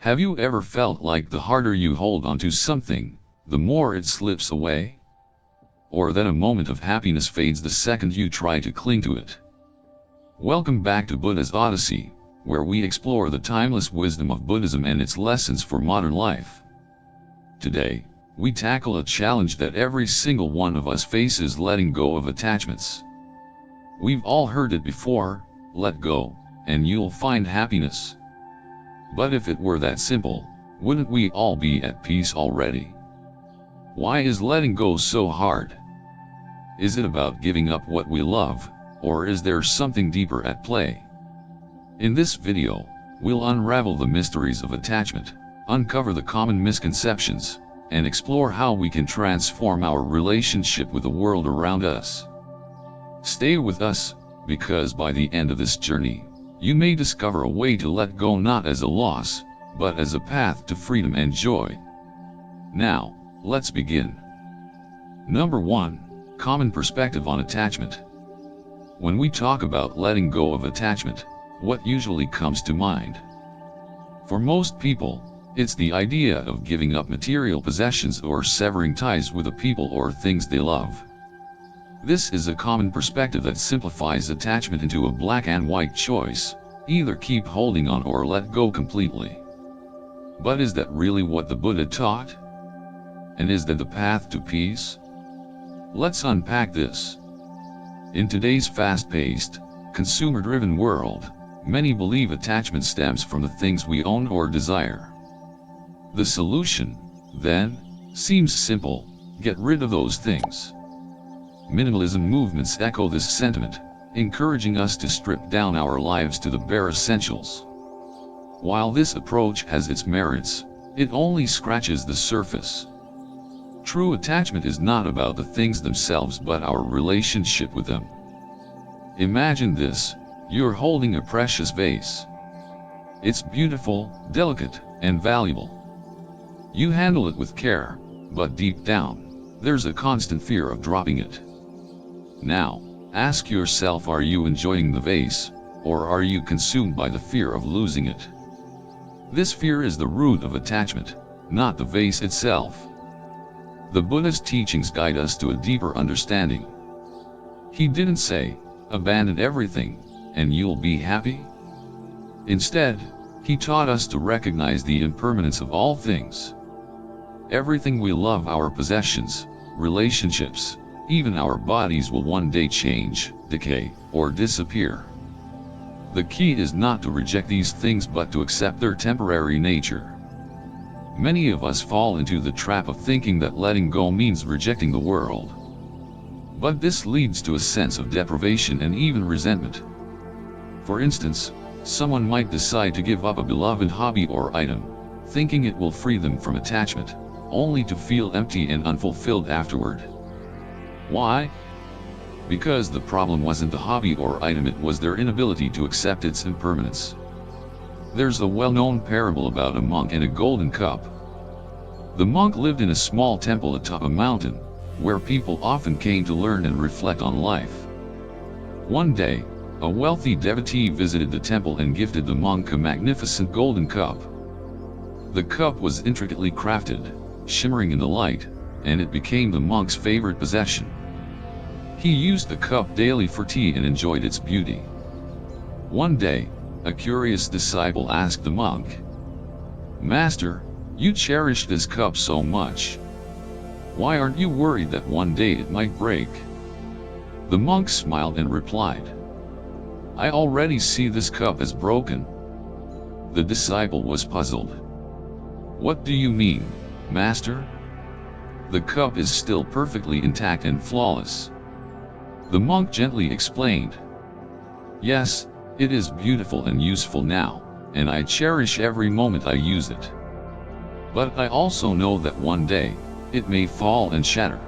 Have you ever felt like the harder you hold onto something, the more it slips away? Or that a moment of happiness fades the second you try to cling to it? Welcome back to Buddha's Odyssey, where we explore the timeless wisdom of Buddhism and its lessons for modern life. Today, we tackle a challenge that every single one of us faces: letting go of attachments. We've all heard it before: let go, and you'll find happiness. But if it were that simple, wouldn't we all be at peace already? Why is letting go so hard? Is it about giving up what we love, or is there something deeper at play? In this video, we'll unravel the mysteries of attachment, uncover the common misconceptions, and explore how we can transform our relationship with the world around us. Stay with us, because by the end of this journey, you may discover a way to let go, not as a loss, but as a path to freedom and joy. Now, let's begin. Number 1. Common perspective on attachment. When we talk about letting go of attachment, what usually comes to mind? For most people, it's the idea of giving up material possessions or severing ties with the people or things they love. This is a common perspective that simplifies attachment into a black and white choice: either keep holding on or let go completely. But is that really what the Buddha taught? And is that the path to peace? Let's unpack this. In today's fast-paced, consumer-driven world, many believe attachment stems from the things we own or desire. The solution, then, seems simple: get rid of those things. Minimalism movements echo this sentiment, encouraging us to strip down our lives to the bare essentials. While this approach has its merits, it only scratches the surface. True attachment is not about the things themselves but our relationship with them. Imagine this: you're holding a precious vase. It's beautiful, delicate, and valuable. You handle it with care, but deep down, there's a constant fear of dropping it. Now, ask yourself, are you enjoying the vase, or are you consumed by the fear of losing it? This fear is the root of attachment, not the vase itself. The Buddha's teachings guide us to a deeper understanding. He didn't say, abandon everything, and you'll be happy. Instead, he taught us to recognize the impermanence of all things. Everything we love, our possessions, relationships, even our bodies, will one day change, decay, or disappear. The key is not to reject these things but to accept their temporary nature. Many of us fall into the trap of thinking that letting go means rejecting the world. But this leads to a sense of deprivation and even resentment. For instance, someone might decide to give up a beloved hobby or item, thinking it will free them from attachment, only to feel empty and unfulfilled afterward. Why? Because the problem wasn't the hobby or item, it was their inability to accept its impermanence. There's a well-known parable about a monk and a golden cup. The monk lived in a small temple atop a mountain, where people often came to learn and reflect on life. One day, a wealthy devotee visited the temple and gifted the monk a magnificent golden cup. The cup was intricately crafted, shimmering in the light, and it became the monk's favorite possession. He used the cup daily for tea and enjoyed its beauty. One day, a curious disciple asked the monk, "Master, you cherish this cup so much. Why aren't you worried that one day it might break?" The monk smiled and replied, "I already see this cup as broken." The disciple was puzzled. "What do you mean, Master? The cup is still perfectly intact and flawless." The monk gently explained, "Yes, it is beautiful and useful now, and I cherish every moment I use it. But I also know that one day, it may fall and shatter.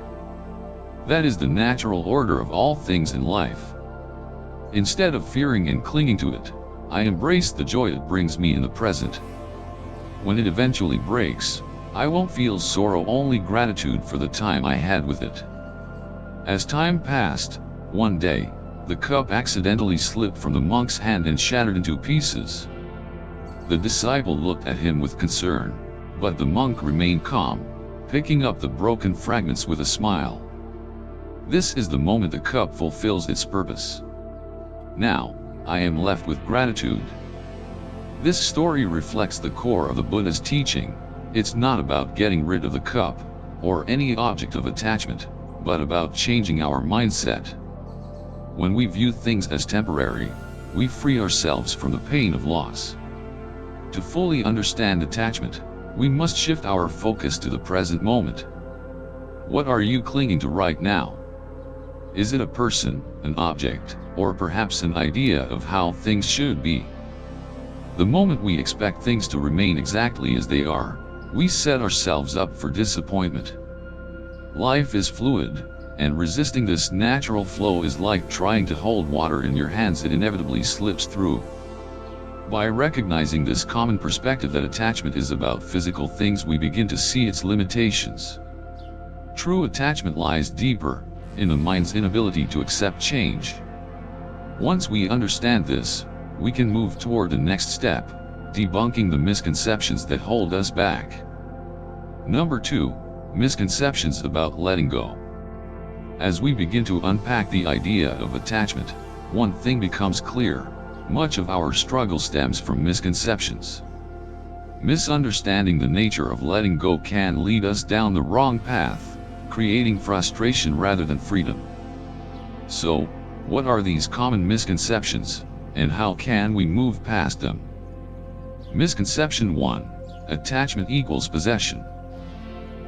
That is the natural order of all things in life. Instead of fearing and clinging to it, I embrace the joy it brings me in the present. When it eventually breaks, I won't feel sorrow, only gratitude for the time I had with it." As time passed, one day, the cup accidentally slipped from the monk's hand and shattered into pieces. The disciple looked at him with concern, but the monk remained calm, picking up the broken fragments with a smile. This is the moment the cup fulfills its purpose. Now, I am left with gratitude. This story reflects the core of the Buddha's teaching. It's not about getting rid of the cup, or any object of attachment, but about changing our mindset. When we view things as temporary, we free ourselves from the pain of loss. To fully understand attachment, we must shift our focus to the present moment. What are you clinging to right now? Is it a person, an object, or perhaps an idea of how things should be? The moment we expect things to remain exactly as they are, we set ourselves up for disappointment. Life is fluid, and resisting this natural flow is like trying to hold water in your hands. It inevitably slips through. By recognizing this common perspective that attachment is about physical things, we begin to see its limitations. True attachment lies deeper, in the mind's inability to accept change. Once we understand this, we can move toward the next step, debunking the misconceptions that hold us back. Number 2, misconceptions about letting go. As we begin to unpack the idea of attachment, one thing becomes clear: much of our struggle stems from misconceptions. Misunderstanding the nature of letting go can lead us down the wrong path, creating frustration rather than freedom. So, what are these common misconceptions, and how can we move past them? Misconception 1. Attachment equals possession.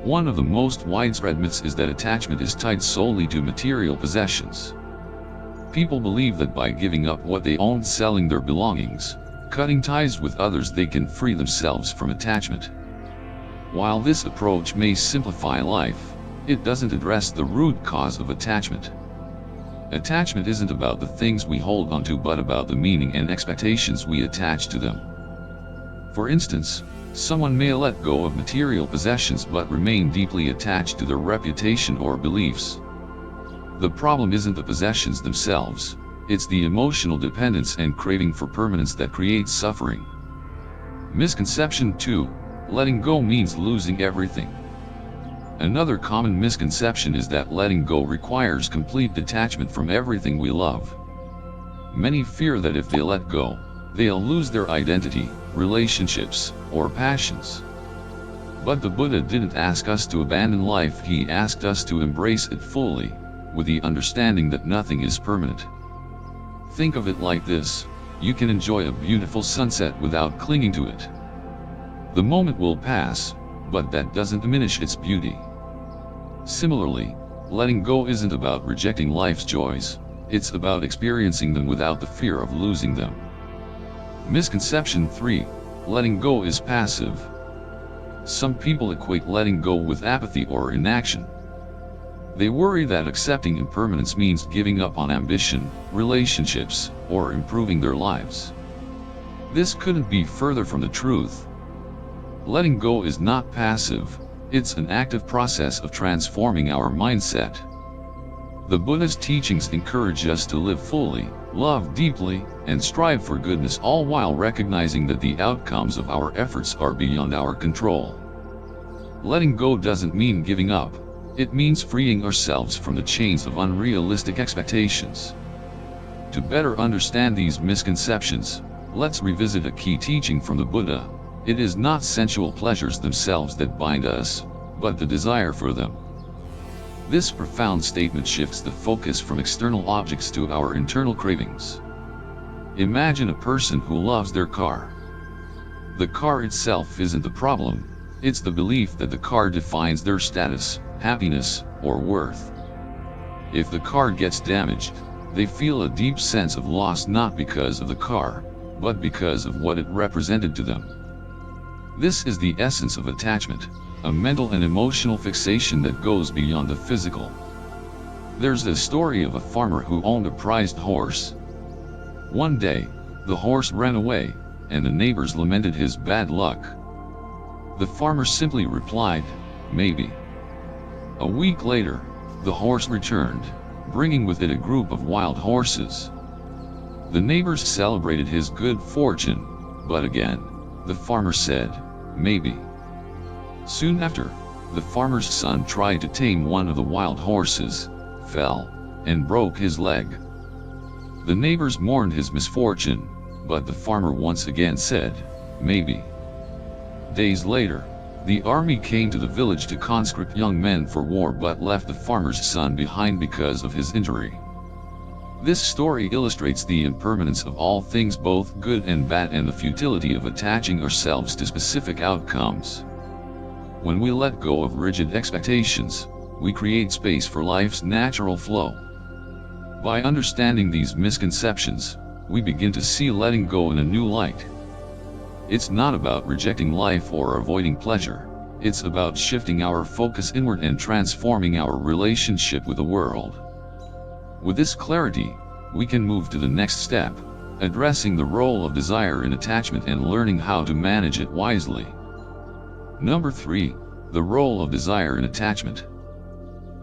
One of the most widespread myths is that attachment is tied solely to material possessions. People believe that by giving up what they own, selling their belongings, cutting ties with others, they can free themselves from attachment. While this approach may simplify life, it doesn't address the root cause of attachment. Attachment isn't about the things we hold onto, but about the meaning and expectations we attach to them. For instance, someone may let go of material possessions but remain deeply attached to their reputation or beliefs. The problem isn't the possessions themselves, it's the emotional dependence and craving for permanence that creates suffering. Misconception 2. Letting go means losing everything. Another common misconception is that letting go requires complete detachment from everything we love. Many fear that if they let go, they'll lose their identity, relationships, or passions. But the Buddha didn't ask us to abandon life, he asked us to embrace it fully, with the understanding that nothing is permanent. Think of it like this: you can enjoy a beautiful sunset without clinging to it. The moment will pass, but that doesn't diminish its beauty. Similarly, letting go isn't about rejecting life's joys, it's about experiencing them without the fear of losing them. Misconception 3. Letting go is passive. Some people equate letting go with apathy or inaction. They worry that accepting impermanence means giving up on ambition, relationships, or improving their lives. This couldn't be further from the truth. Letting go is not passive, it's an active process of transforming our mindset. The Buddha's teachings encourage us to live fully, love deeply, and strive for goodness, all while recognizing that the outcomes of our efforts are beyond our control. Letting go doesn't mean giving up, it means freeing ourselves from the chains of unrealistic expectations. To better understand these misconceptions, let's revisit a key teaching from the Buddha. It is not sensual pleasures themselves that bind us, but the desire for them. This profound statement shifts the focus from external objects to our internal cravings. Imagine a person who loves their car. The car itself isn't the problem, it's the belief that the car defines their status, happiness, or worth. If the car gets damaged, they feel a deep sense of loss, not because of the car, but because of what it represented to them. This is the essence of attachment, a mental and emotional fixation that goes beyond the physical. There's the story of a farmer who owned a prized horse. One day, the horse ran away, and the neighbors lamented his bad luck. The farmer simply replied, "Maybe." A week later, the horse returned, bringing with it a group of wild horses. The neighbors celebrated his good fortune, but again, The farmer said, "Maybe." Soon after, the farmer's son tried to tame one of the wild horses, fell, and broke his leg. The neighbors mourned his misfortune, but the farmer once again said, "Maybe." Days later, the army came to the village to conscript young men for war but left the farmer's son behind because of his injury. This story illustrates the impermanence of all things, both good and bad, and the futility of attaching ourselves to specific outcomes. When we let go of rigid expectations, we create space for life's natural flow. By understanding these misconceptions, we begin to see letting go in a new light. It's not about rejecting life or avoiding pleasure. It's about shifting our focus inward and transforming our relationship with the world. With this clarity, we can move to the next step, addressing the role of desire in attachment and learning how to manage it wisely. Number 3. The role of desire in attachment.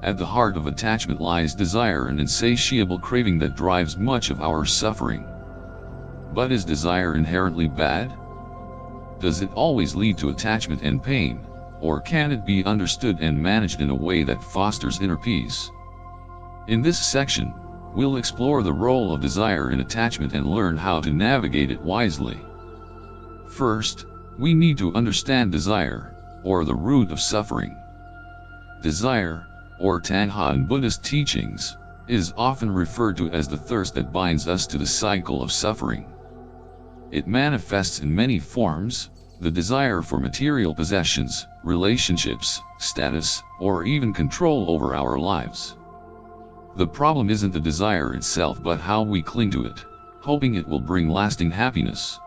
At the heart of attachment lies desire, an insatiable craving that drives much of our suffering. But is desire inherently bad? Does it always lead to attachment and pain, or can it be understood and managed in a way that fosters inner peace? In this section, we'll explore the role of desire in attachment and learn how to navigate it wisely. First, we need to understand desire, or the root of suffering. Desire, or tanha in Buddhist teachings, is often referred to as the thirst that binds us to the cycle of suffering. It manifests in many forms: the desire for material possessions, relationships, status, or even control over our lives. The problem isn't the desire itself but how we cling to it, hoping it will bring lasting happiness.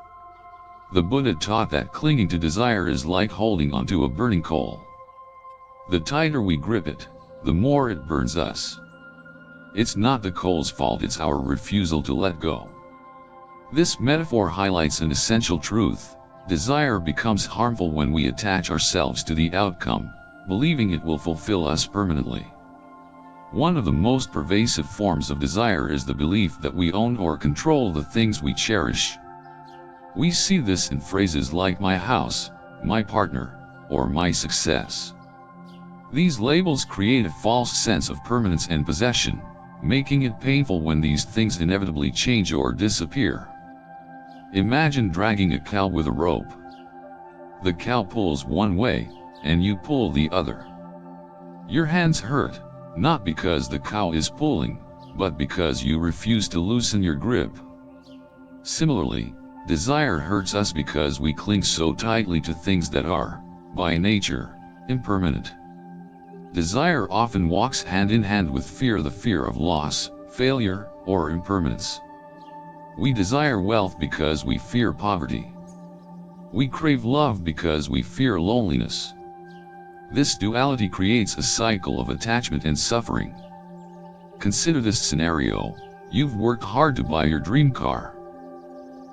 The Buddha taught that clinging to desire is like holding onto a burning coal. The tighter we grip it, the more it burns us. It's not the coal's fault, it's our refusal to let go. This metaphor highlights an essential truth: desire becomes harmful when we attach ourselves to the outcome, believing it will fulfill us permanently. One of the most pervasive forms of desire is the belief that we own or control the things we cherish. We see this in phrases like my house, my partner, or my success. These labels create a false sense of permanence and possession, making it painful when these things inevitably change or disappear. Imagine dragging a cow with a rope. The cow pulls one way, and you pull the other. Your hands hurt, not because the cow is pulling, but because you refuse to loosen your grip. Similarly, desire hurts us because we cling so tightly to things that are, by nature, impermanent. Desire often walks hand in hand with fear, the fear of loss, failure, or impermanence. We desire wealth because we fear poverty. We crave love because we fear loneliness. This duality creates a cycle of attachment and suffering. Consider this scenario: you've worked hard to buy your dream car.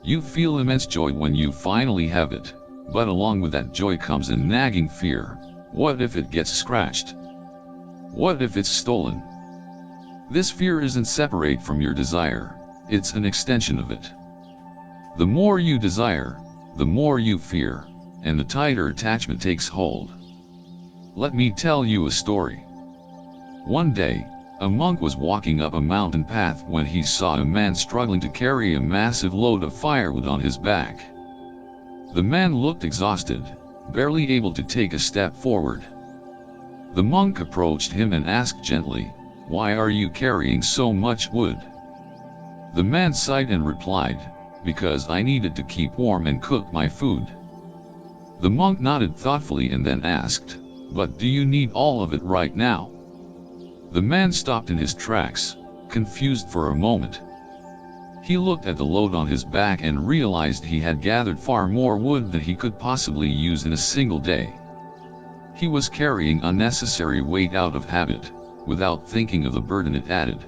You feel immense joy when you finally have it, but along with that joy comes a nagging fear: what if it gets scratched? What if it's stolen? This fear isn't separate from your desire, it's an extension of it. The more you desire, the more you fear, and the tighter attachment takes hold. Let me tell you a story. One day, a monk was walking up a mountain path when he saw a man struggling to carry a massive load of firewood on his back. The man looked exhausted, barely able to take a step forward. The monk approached him and asked gently, "Why are you carrying so much wood?" The man sighed and replied, "Because I needed to keep warm and cook my food." The monk nodded thoughtfully and then asked, "But do you need all of it right now?" The man stopped in his tracks, confused for a moment. He looked at the load on his back and realized he had gathered far more wood than he could possibly use in a single day. He was carrying unnecessary weight out of habit, without thinking of the burden it added.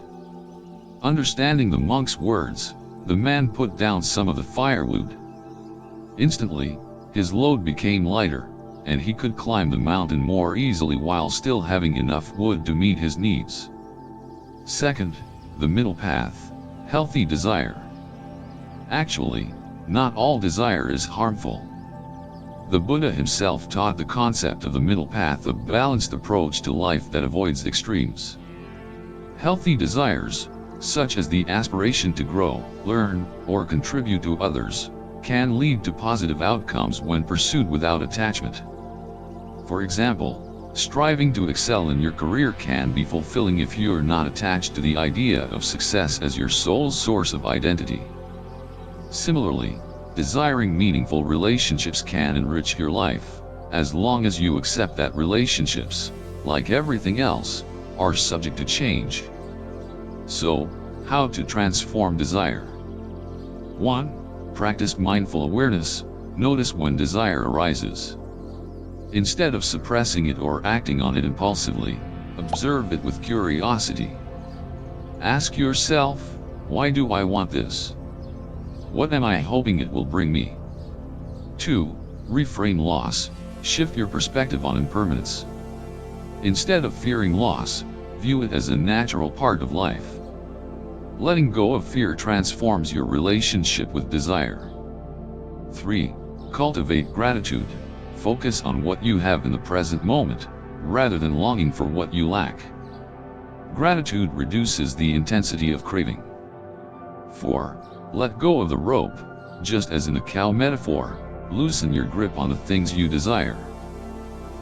Understanding the monk's words, the man put down some of the firewood. Instantly, his load became lighter, and he could climb the mountain more easily while still having enough wood to meet his needs. Second, the middle path: healthy desire. Actually, not all desire is harmful. The Buddha himself taught the concept of the middle path, a balanced approach to life that avoids extremes. Healthy desires, such as the aspiration to grow, learn, or contribute to others, can lead to positive outcomes when pursued without attachment. For example, striving to excel in your career can be fulfilling if you are not attached to the idea of success as your sole source of identity. Similarly, desiring meaningful relationships can enrich your life, as long as you accept that relationships, like everything else, are subject to change. So, how to transform desire? 1. Practice mindful awareness. Notice when desire arises. Instead of suppressing it or acting on it impulsively, observe it with curiosity. Ask yourself, why do I want this? What am I hoping it will bring me? 2. Reframe loss. Shift your perspective on impermanence. Instead of fearing loss, view it as a natural part of life. Letting go of fear transforms your relationship with desire. 3. Cultivate gratitude. Focus on what you have in the present moment, rather than longing for what you lack. Gratitude reduces the intensity of craving. 4. Let go of the rope. Just as in the cow metaphor, loosen your grip on the things you desire.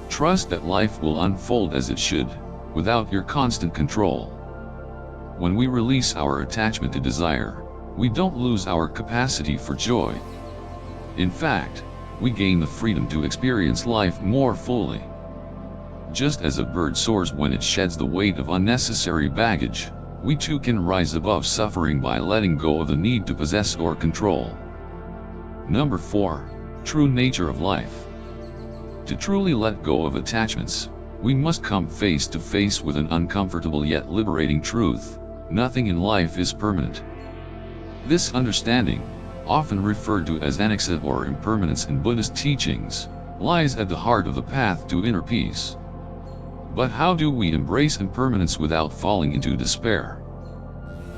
Trust that life will unfold as it should, without your constant control. When we release our attachment to desire, we don't lose our capacity for joy. In fact, we gain the freedom to experience life more fully. Just as a bird soars when it sheds the weight of unnecessary baggage, we too can rise above suffering by letting go of the need to possess or control. Number 4. True nature of life. To truly let go of attachments, we must come face to face with an uncomfortable yet liberating truth: nothing in life is permanent. This understanding, often referred to as anicca or impermanence in Buddhist teachings, lies at the heart of the path to inner peace. But how do we embrace impermanence without falling into despair?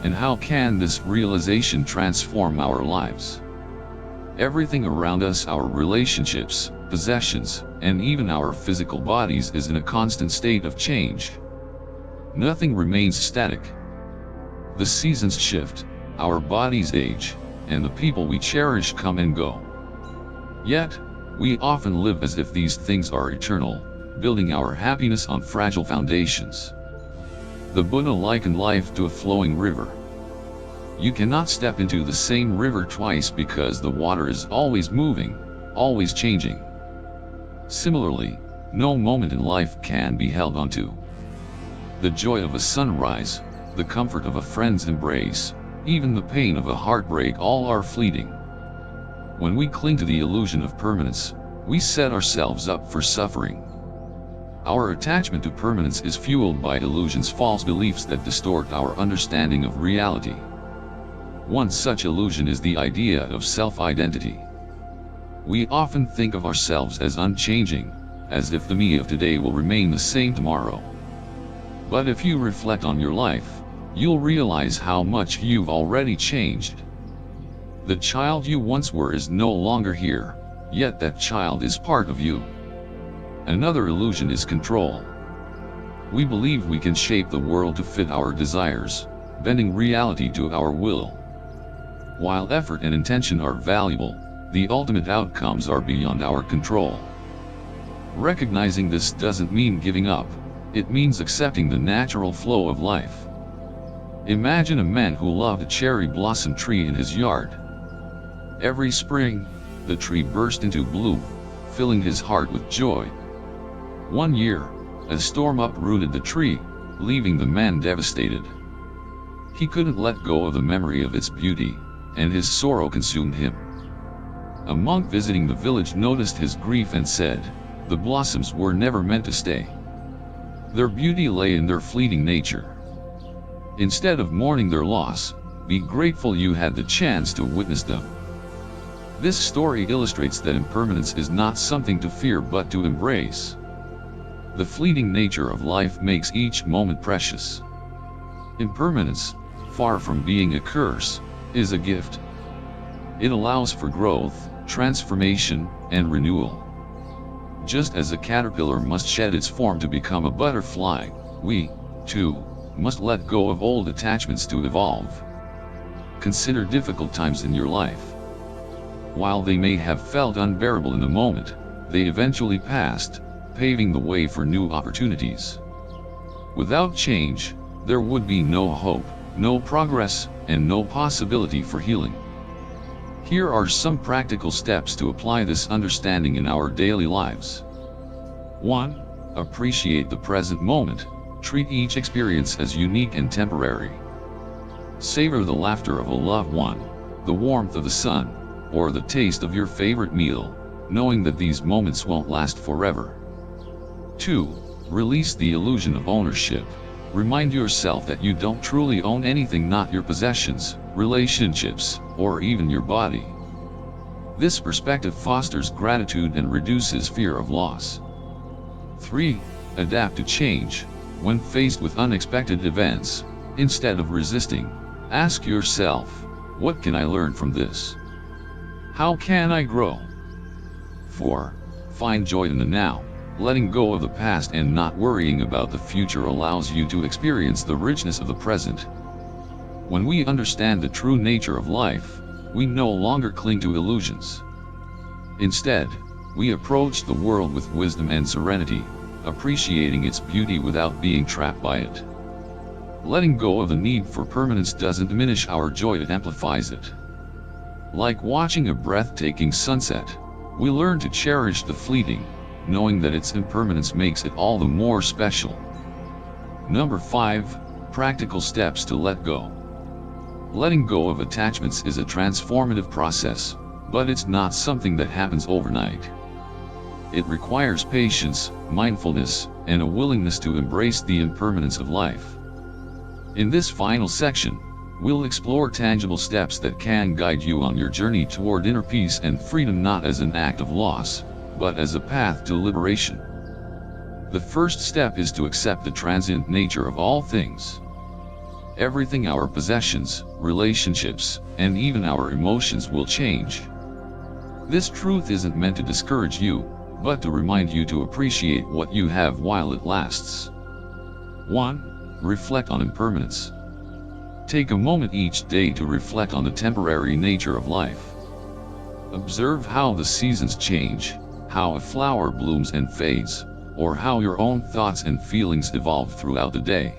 And how can this realization transform our lives? Everything around us, our relationships, possessions, and even our physical bodies, is in a constant state of change. Nothing remains static. The seasons shift, our bodies age, and the people we cherish come and go. Yet, we often live as if these things are eternal, building our happiness on fragile foundations. The Buddha likened life to a flowing river. You cannot step into the same river twice because the water is always moving, always changing. Similarly, no moment in life can be held onto. The joy of a sunrise, the comfort of a friend's embrace, even the pain of a heartbreak, all are fleeting. When we cling to the illusion of permanence, we set ourselves up for suffering. Our attachment to permanence is fueled by illusions, false beliefs that distort our understanding of reality. One such illusion is the idea of self-identity. We often think of ourselves as unchanging, as if the me of today will remain the same tomorrow. But if you reflect on your life, you'll realize how much you've already changed. The child you once were is no longer here, yet that child is part of you. Another illusion is control. We believe we can shape the world to fit our desires, bending reality to our will. While effort and intention are valuable, the ultimate outcomes are beyond our control. Recognizing this doesn't mean giving up, it means accepting the natural flow of life. Imagine a man who loved a cherry blossom tree in his yard. Every spring, the tree burst into bloom, filling his heart with joy. One year, a storm uprooted the tree, leaving the man devastated. He couldn't let go of the memory of its beauty, and his sorrow consumed him. A monk visiting the village noticed his grief and said, "The blossoms were never meant to stay. Their beauty lay in their fleeting nature. Instead of mourning their loss, be grateful you had the chance to witness them." This story illustrates that impermanence is not something to fear but to embrace. The fleeting nature of life makes each moment precious. Impermanence, far from being a curse, is a gift. It allows for growth, transformation, and renewal. Just as a caterpillar must shed its form to become a butterfly, we, too, must let go of old attachments to evolve. Consider difficult times in your life. While they may have felt unbearable in the moment, they eventually passed, paving the way for new opportunities. Without change, there would be no hope, no progress, and no possibility for healing. Here are some practical steps to apply this understanding in our daily lives. 1. Appreciate the present moment. Treat each experience as unique and temporary. Savor the laughter of a loved one, the warmth of the sun, or the taste of your favorite meal, knowing that these moments won't last forever. 2. Release the illusion of ownership. Remind yourself that you don't truly own anything, not your possessions, relationships, or even your body. This perspective fosters gratitude and reduces fear of loss. 3. Adapt to change. When faced with unexpected events, instead of resisting, ask yourself, what can I learn from this? How can I grow? 4. Find joy in the now. Letting go of the past and not worrying about the future allows you to experience the richness of the present. When we understand the true nature of life, we no longer cling to illusions. Instead, we approach the world with wisdom and serenity, appreciating its beauty without being trapped by it. Letting go of the need for permanence doesn't diminish our joy, it amplifies it. Like watching a breathtaking sunset, we learn to cherish the fleeting, knowing that its impermanence makes it all the more special. Number 5. Practical steps to let go. Letting go of attachments is a transformative process, but it's not something that happens overnight. It requires patience, mindfulness, and a willingness to embrace the impermanence of life. In this final section, we'll explore tangible steps that can guide you on your journey toward inner peace and freedom, not as an act of loss, but as a path to liberation. The first step is to accept the transient nature of all things. Everything, our possessions, relationships, and even our emotions will change. This truth isn't meant to discourage you, but to remind you to appreciate what you have while it lasts. 1. Reflect on impermanence. Take a moment each day to reflect on the temporary nature of life. Observe how the seasons change, how a flower blooms and fades, or how your own thoughts and feelings evolve throughout the day.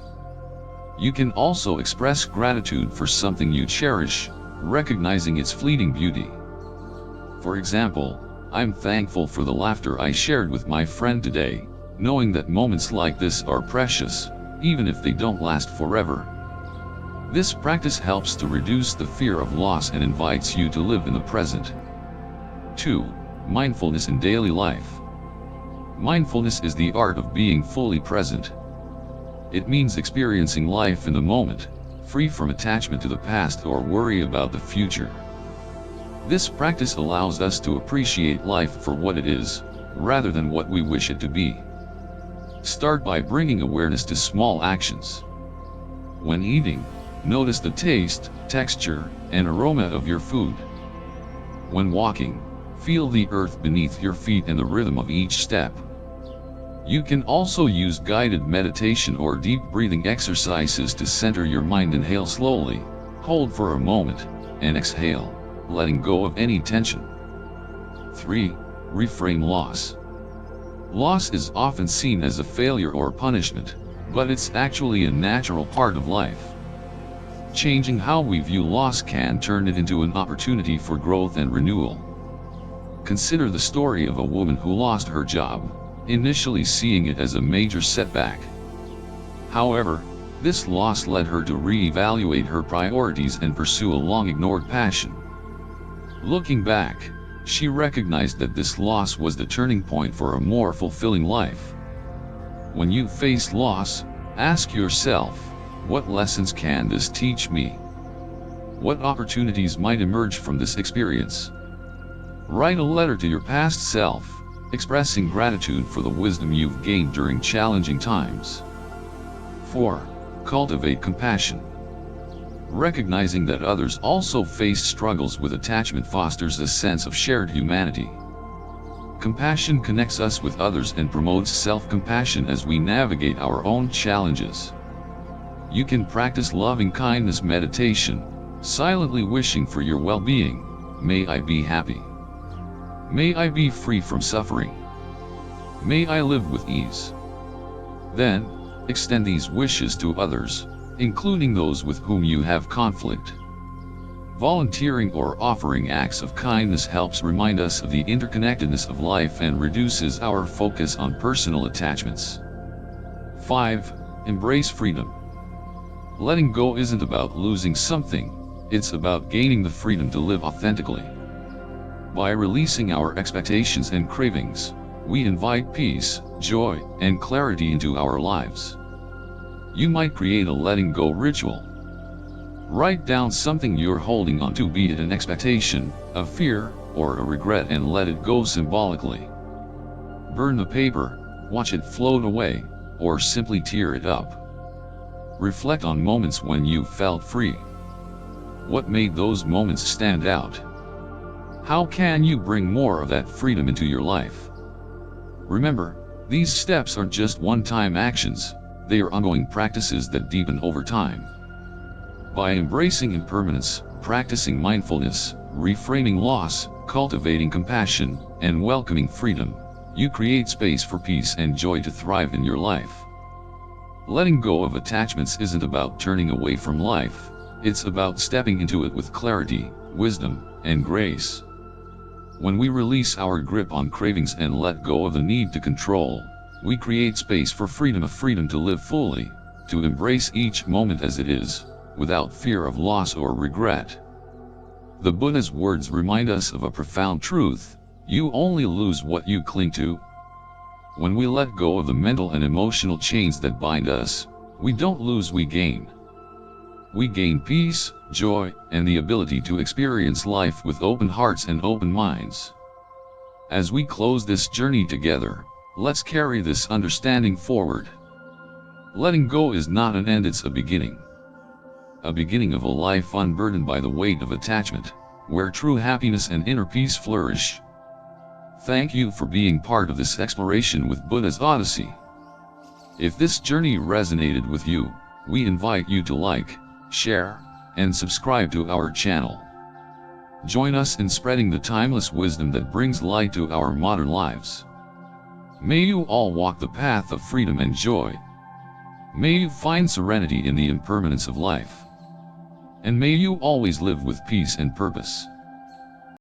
You can also express gratitude for something you cherish, recognizing its fleeting beauty. For example, I'm thankful for the laughter I shared with my friend today, knowing that moments like this are precious, even if they don't last forever. This practice helps to reduce the fear of loss and invites you to live in the present. 2. Mindfulness in daily life. Mindfulness is the art of being fully present. It means experiencing life in the moment, free from attachment to the past or worry about the future. This practice allows us to appreciate life for what it is, rather than what we wish it to be. Start by bringing awareness to small actions. When eating, notice the taste, texture, and aroma of your food. When walking, feel the earth beneath your feet and the rhythm of each step. You can also use guided meditation or deep breathing exercises to center your mind. Inhale slowly, hold for a moment, and exhale, letting go of any tension. 3. Reframe loss. Loss is often seen as a failure or punishment, but it's actually a natural part of life. Changing how we view loss can turn it into an opportunity for growth and renewal. Consider the story of a woman who lost her job, initially seeing it as a major setback. However, this loss led her to re-evaluate her priorities and pursue a long-ignored passion. Looking back, she recognized that this loss was the turning point for a more fulfilling life. When you face loss, ask yourself, what lessons can this teach me? What opportunities might emerge from this experience? Write a letter to your past self, expressing gratitude for the wisdom you've gained during challenging times. 4. Cultivate compassion. Recognizing that others also face struggles with attachment fosters a sense of shared humanity. Compassion connects us with others and promotes self-compassion as we navigate our own challenges. You can practice loving kindness meditation, silently wishing for your well-being. May I be happy. May I be free from suffering. May I live with ease. Then, extend these wishes to others, including those with whom you have conflict. Volunteering or offering acts of kindness helps remind us of the interconnectedness of life and reduces our focus on personal attachments. 5. Embrace freedom. Letting go isn't about losing something, it's about gaining the freedom to live authentically. By releasing our expectations and cravings, we invite peace, joy, and clarity into our lives. You might create a letting go ritual. Write down something you're holding on to, be it an expectation, a fear, or a regret, and let it go symbolically. Burn the paper, watch it float away, or simply tear it up. Reflect on moments when you felt free. What made those moments stand out? How can you bring more of that freedom into your life? Remember, these steps aren't just one-time actions, they are ongoing practices that deepen over time. By embracing impermanence, practicing mindfulness, reframing loss, cultivating compassion, and welcoming freedom, you create space for peace and joy to thrive in your life. Letting go of attachments isn't about turning away from life, it's about stepping into it with clarity, wisdom, and grace. When we release our grip on cravings and let go of the need to control, we create space for freedom, a freedom to live fully, to embrace each moment as it is, without fear of loss or regret. The Buddha's words remind us of a profound truth: you only lose what you cling to. When we let go of the mental and emotional chains that bind us, we don't lose, we gain. We gain peace, joy, and the ability to experience life with open hearts and open minds. As we close this journey together, let's carry this understanding forward. Letting go is not an end, it's a beginning. A beginning of a life unburdened by the weight of attachment, where true happiness and inner peace flourish. Thank you for being part of this exploration with Buddha's Odyssey. If this journey resonated with you, we invite you to like, share, and subscribe to our channel. Join us in spreading the timeless wisdom that brings light to our modern lives. May you all walk the path of freedom and joy. May you find serenity in the impermanence of life. And may you always live with peace and purpose.